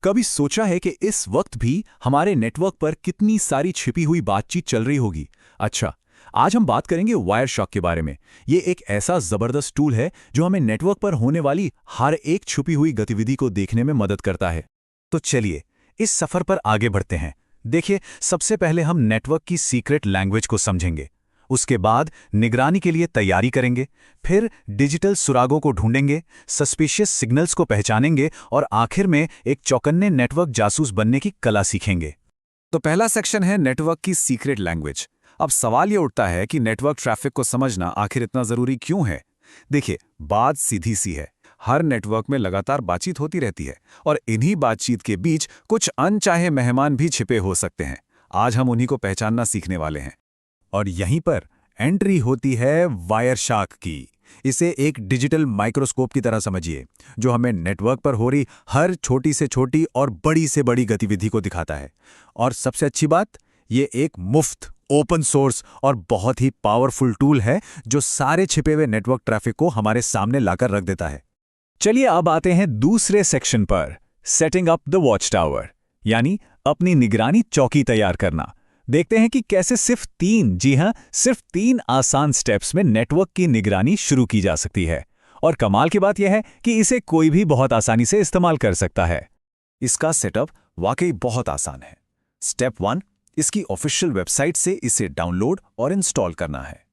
कभी सोचा है कि इस वक्त भी हमारे नेटवर्क पर कितनी सारी छिपी हुई बातचीत चल रही होगी? अच्छा, आज हम बात करेंगे वायरशार्क के बारे में। ये एक ऐसा जबरदस्त टूल है जो हमें नेटवर्क पर होने वाली हर एक छुपी हुई गतिविधि को देखने में मदद करता है। तो चलिए इस सफर पर आगे बढ़ते हैं। देखिए, सबसे पहले हम नेटवर्क की सीक्रेट लैंग्वेज को समझेंगे। उसके बाद निगरानी के लिए तैयारी करेंगे, फिर डिजिटल सुरागों को ढूंढेंगे, सस्पिशियस सिग्नल्स को पहचानेंगे और आखिर में एक चौकन्ने नेटवर्क जासूस बनने की कला सीखेंगे। तो पहला सेक्शन है नेटवर्क की सीक्रेट लैंग्वेज। अब सवाल ये उठता है कि नेटवर्क ट्रैफिक को समझना आखिर इतना जरूरी क्यों है? देखिए, बात सीधी सी है। हर नेटवर्क में लगातार बातचीत होती रहती है और इन्हीं बातचीत के बीच कुछ अनचाहे मेहमान भी छिपे हो सकते हैं। आज हम उन्हीं को पहचानना सीखने वाले हैं। और यहीं पर एंट्री होती है वायरशार्क की। इसे एक डिजिटल माइक्रोस्कोप की तरह समझिए, जो हमें नेटवर्क पर हो रही हर छोटी से छोटी और बड़ी से बड़ी गतिविधि को दिखाता है। और सबसे अच्छी बात, ये एक मुफ्त, ओपन सोर्स और बहुत ही पावरफुल टूल है जो सारे छिपे हुए नेटवर्क ट्रैफिक को हमारे सामने लाकर रख देता है। चलिए अब आते हैं दूसरे सेक्शन पर, setting up the watch tower, यानी अपनी निगरानी चौकी तैयार करना। देखते हैं कि कैसे सिर्फ सिर्फ तीन आसान स्टेप्स में नेटवर्क की निगरानी शुरू की जा सकती है। और कमाल की बात यह है कि इसे कोई भी बहुत आसानी से इस्तेमाल कर सकता है। इसका सेटअप वाकई बहुत आसान है। स्टेप 1, इसकी ऑफिशियल वेबसाइट से इसे डाउनलोड और इंस्टॉल करना है।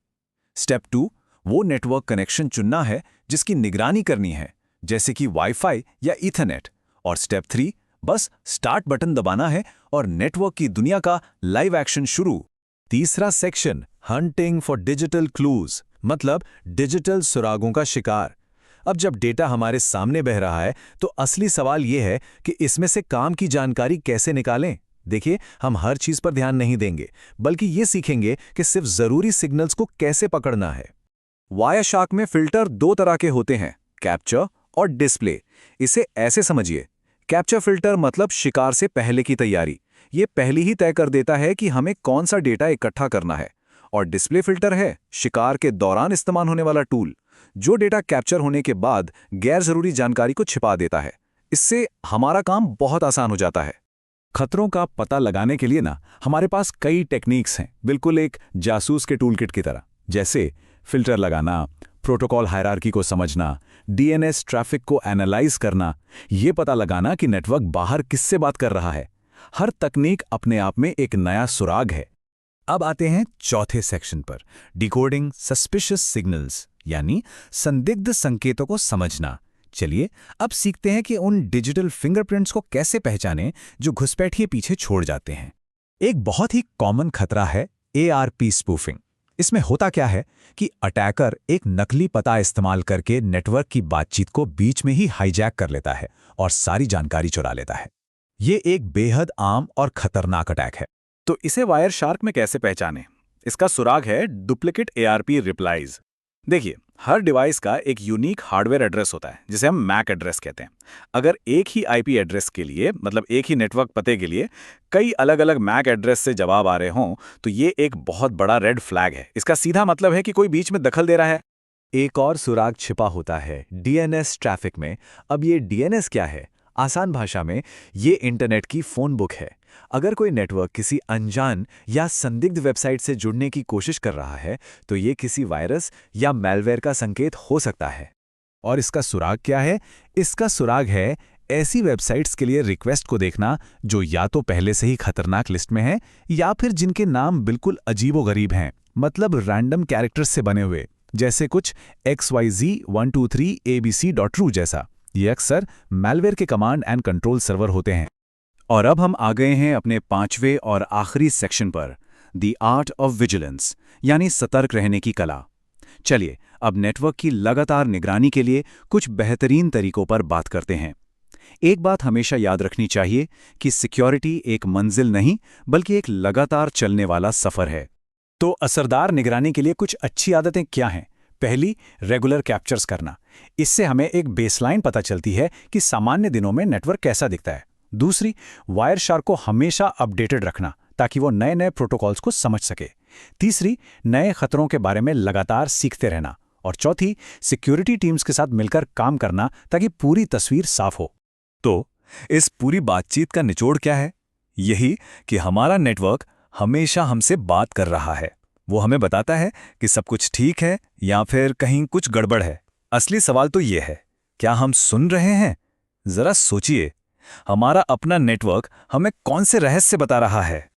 स्टेप 2, वो नेटवर्क कनेक्शन चुनना है जिसकी निगरानी करनी है, जैसे कि वाईफाई या ईथरनेट। और स्टेप 3, बस स्टार्ट बटन दबाना है और नेटवर्क की दुनिया का लाइव एक्शन शुरू। तीसरा section, hunting for digital clues, मतलब डिजिटल सुरागों का शिकार। अब जब डेटा हमारे सामने बह रहा है तो असली सवाल यह है कि इसमें से काम की जानकारी कैसे निकालें। देखिए, हम हर चीज पर ध्यान नहीं देंगे, बल्कि ये सीखेंगे कि सिर्फ जरूरी सिग्नल्स को कैसे पकड़ना है। वायरशार्क में फिल्टर दो तरह के होते हैं, कैप्चर और डिस्प्ले। इसे ऐसे समझिए, कैप्चर फिल्टर मतलब शिकार से पहले की तैयारी। ये पहले ही तय कर देता है कि हमें कौन सा डेटा इकट्ठा करना है। और डिस्प्ले फिल्टर है शिकार के दौरान इस्तेमाल होने वाला टूल, जो डेटा कैप्चर होने के बाद गैर जरूरी जानकारी को छिपा देता है। इससे हमारा काम बहुत आसान हो जाता है। खतरों का पता लगाने के लिए हमारे पास कई टेक्निक्स हैं, बिल्कुल एक जासूस के टूलकिट की तरह। जैसे फिल्टर लगाना, प्रोटोकॉल हायरार्की को समझना, डीएनएस ट्रैफिक को एनालाइज करना, ये पता लगाना कि नेटवर्क बाहर किससे बात कर रहा है। हर तकनीक अपने आप में एक नया सुराग है। अब आते हैं चौथे सेक्शन पर, डिकोडिंग सस्पिशियस सिग्नल्स, यानी संदिग्ध संकेतों को समझना। चलिए अब सीखते हैं कि उन डिजिटल फिंगरप्रिंट्स को कैसे पहचानें जो घुसपैठिए पीछे छोड़ जाते हैं। एक बहुत ही कॉमन खतरा है ARP स्पूफिंग। इसमें होता क्या है कि अटैकर एक नकली पता इस्तेमाल करके नेटवर्क की बातचीत को बीच में ही हाईजैक कर लेता है और सारी जानकारी चुरा लेता है। ये एक बेहद आम और खतरनाक अटैक है। तो इसे वायरशार्क में कैसे पहचानें? इसका सुराग है डुप्लीकेट ARP रिप्लाईज। देखिए, हर डिवाइस का एक यूनिक हार्डवेयर एड्रेस होता है, जिसे हम मैक एड्रेस कहते हैं। अगर एक ही IP एड्रेस के लिए, मतलब एक ही नेटवर्क पते के लिए कई अलग अलग मैक एड्रेस से जवाब आ रहे हों, तो ये एक बहुत बड़ा रेड फ्लैग है। इसका सीधा मतलब है कि कोई बीच में दखल दे रहा है। एक और सुराग छिपा होता है DNS ट्रैफिक में। अब ये DNS क्या है? आसान भाषा में ये इंटरनेट की फोन बुक है। अगर कोई नेटवर्क किसी अनजान या संदिग्ध वेबसाइट से जुड़ने की कोशिश कर रहा है, तो ये किसी वायरस या मैलवेयर का संकेत हो सकता है। और इसका सुराग क्या है? इसका सुराग है ऐसी वेबसाइट्स के लिए रिक्वेस्ट को देखना जो या तो पहले से ही खतरनाक लिस्ट में है, या फिर जिनके नाम बिल्कुल अजीबोगरीब हैं, मतलब रैंडम कैरेक्टर्स से बने हुए, जैसे कुछ XYZ123ABC.ru जैसा। ये अक्सर मैलवेयर के कमांड एंड कंट्रोल सर्वर होते हैं। और अब हम आ गए हैं अपने पांचवें और आखिरी सेक्शन पर, द आर्ट ऑफ विजिलेंस, यानी सतर्क रहने की कला। चलिए अब नेटवर्क की लगातार निगरानी के लिए कुछ बेहतरीन तरीकों पर बात करते हैं। एक बात हमेशा याद रखनी चाहिए कि सिक्योरिटी एक मंजिल नहीं, बल्कि एक लगातार चलने वाला सफर है। तो असरदार निगरानी के लिए कुछ अच्छी आदतें क्या हैं? पहली, रेगुलर कैप्चर्स करना। इससे हमें एक बेसलाइन पता चलती है कि सामान्य दिनों में नेटवर्क कैसा दिखता है। दूसरी, वायरशार्क को हमेशा अपडेटेड रखना ताकि वो नए नए प्रोटोकॉल्स को समझ सके। तीसरी, नए खतरों के बारे में लगातार सीखते रहना। और चौथी, सिक्योरिटी टीम्स के साथ मिलकर काम करना ताकि पूरी तस्वीर साफ हो। तो इस पूरी बातचीत का निचोड़ क्या है? यही कि हमारा नेटवर्क हमेशा हमसे बात कर रहा है। वो हमें बताता है कि सब कुछ ठीक है या फिर कहीं कुछ गड़बड़ है। असली सवाल तो ये है, क्या हम सुन रहे हैं? जरा सोचिए, हमारा अपना नेटवर्क हमें कौन से रहस्य बता रहा है?